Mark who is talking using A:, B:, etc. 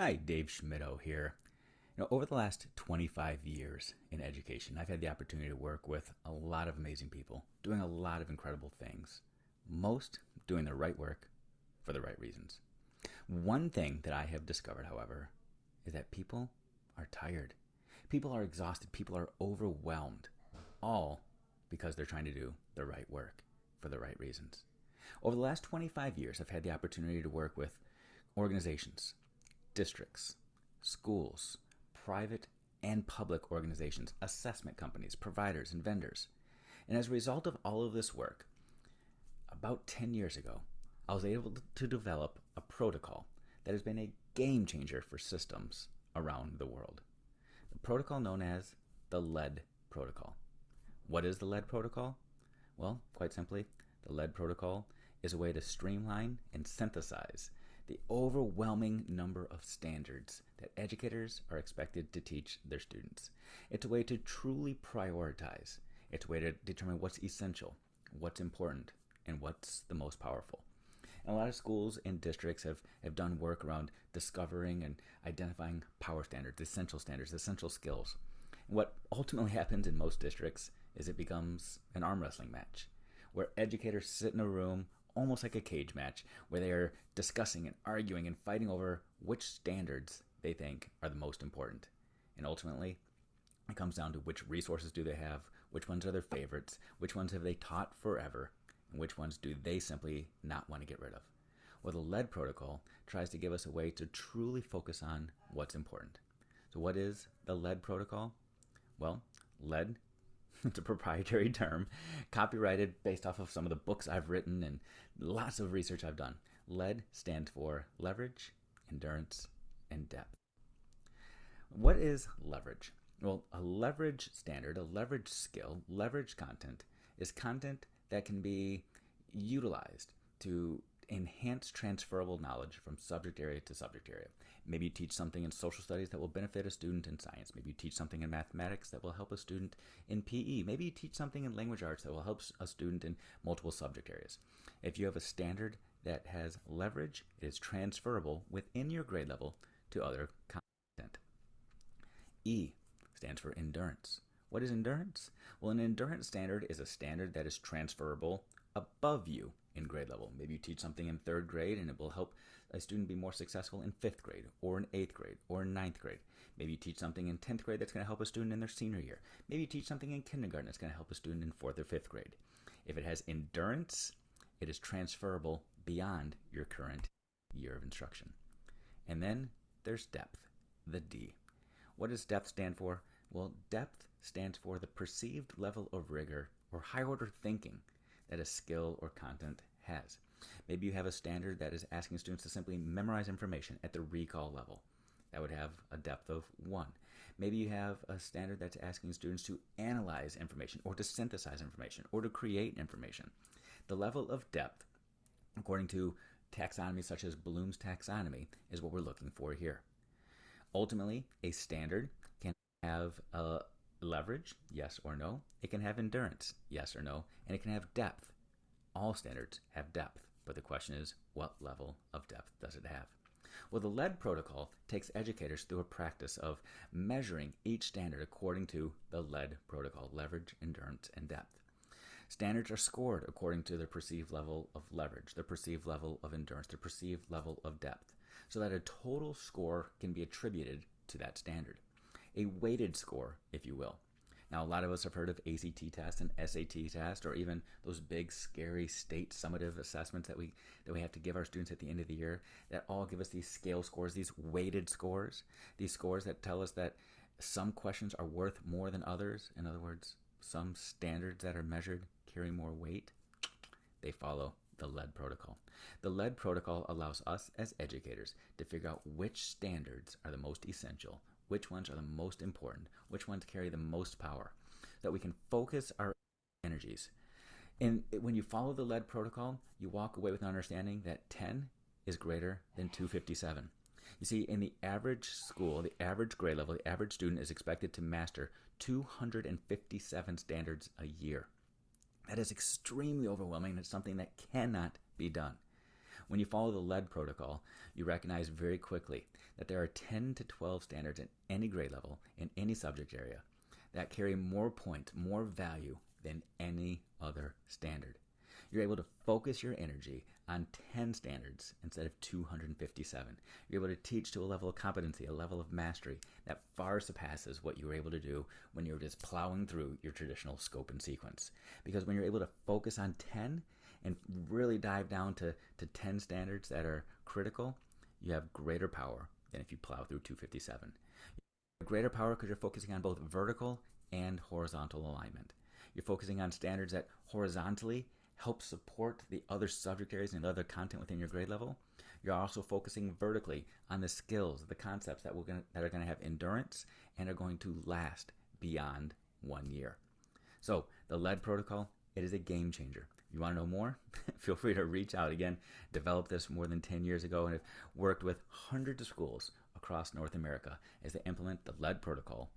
A: Hi, Dave Schmittou here. Over the last 25 years in education, I've had the opportunity to work with a lot of amazing people, doing a lot of incredible things, most doing the right work for the right reasons. One thing that I have discovered, however, is that people are tired. People are exhausted. People are overwhelmed, all because they're trying to do the right work for the right reasons. Over the last 25 years, I've had the opportunity to work with organizations, districts, schools, private and public organizations, assessment companies, providers, and vendors. And as a result of all of this work, about 10 years ago, I was able to develop a protocol that has been a game changer for systems around the world. The protocol known as the lead protocol. What is the lead protocol? Well, quite simply, the lead protocol is a way to streamline and synthesize the overwhelming number of standards that educators are expected to teach their students. It's a way to truly prioritize. It's a way to determine what's essential, what's important, and what's the most powerful. And a lot of schools and districts have done work around discovering and identifying power standards, essential skills. And what ultimately happens in most districts is it becomes an arm wrestling match where educators sit in a room almost like a cage match where they are discussing and arguing and fighting over which standards they think are the most important. And ultimately, it comes down to which resources do they have, which ones are their favorites, which ones have they taught forever, and which ones do they simply not want to get rid of. Well, the lead protocol tries to give us a way to truly focus on what's important. So what is the lead protocol? Well, lead, it's a proprietary term, copyrighted based off of some of the books I've written and lots of research I've done. LEAD stands for leverage, endurance, and depth. What is leverage? Well, a leverage standard, a leverage skill, leverage content is content that can be utilized to enhance transferable knowledge from subject area to subject area. Maybe you teach something in social studies that will benefit a student in science. Maybe you teach something in mathematics that will help a student in PE. Maybe you teach something in language arts that will help a student in multiple subject areas. If you have a standard that has leverage, it is transferable within your grade level to other content. E stands for endurance. What is endurance? Well, an endurance standard is a standard that is transferable above you in grade level. Maybe you teach something in third grade and it will help a student be more successful in fifth grade or in eighth grade or in ninth grade. Maybe you teach something in 10th grade that's going to help a student in their senior year. Maybe you teach something in kindergarten that's going to help a student in fourth or fifth grade. If it has endurance, it is transferable beyond your current year of instruction. And then there's depth, the D. What does depth stand for? Well, depth stands for the perceived level of rigor or higher order thinking that a skill or content has. Maybe you have a standard that is asking students to simply memorize information at the recall level. That would have a depth of 1. Maybe you have a standard that's asking students to analyze information or to synthesize information or to create information. The level of depth, according to taxonomy such as Bloom's taxonomy, is what we're looking for here. Ultimately, a standard can have a leverage, yes or no. It can have endurance, yes or no. And it can have depth. All standards have depth, but the question is, what level of depth does it have? Well, the LEAD protocol takes educators through a practice of measuring each standard according to the LEAD protocol, leverage, endurance, and depth. Standards are scored according to their perceived level of leverage, their perceived level of endurance, their perceived level of depth, so that a total score can be attributed to that standard. A weighted score, if you will. Now, a lot of us have heard of ACT tests and SAT tests, or even those big, scary state summative assessments that we have to give our students at the end of the year that all give us these scale scores, these weighted scores, these scores that tell us that some questions are worth more than others. In other words, some standards that are measured carry more weight. They follow the LEAD protocol. The LEAD protocol allows us as educators to figure out which standards are the most essential, which ones are the most important, which ones carry the most power, that we can focus our energies. And when you follow the LEAD protocol, you walk away with an understanding that 10 is greater than 257. You see, in the average school, the average grade level, the average student is expected to master 257 standards a year. That is extremely overwhelming. It's something that cannot be done. When you follow the lead protocol, you recognize very quickly that there are 10 to 12 standards at any grade level in any subject area that carry more points, more value than any other standard. You're able to focus your energy on 10 standards instead of 257. You're able to teach to a level of competency, a level of mastery that far surpasses what you were able to do when you were just plowing through your traditional scope and sequence. Because when you're able to focus on 10 and really dive down to 10 standards that are critical, you have greater power than if you plow through 257. You have greater power because you're focusing on both vertical and horizontal alignment. You're focusing on standards that horizontally help support the other subject areas and other content within your grade level. You're also focusing vertically on the skills, the concepts that are going to have endurance and are going to last beyond 1 year. So the lead protocol, it is a game changer. You want to know more? Feel free to reach out. Again, developed this more than 10 years ago and have worked with hundreds of schools across North America as they implement the lead protocol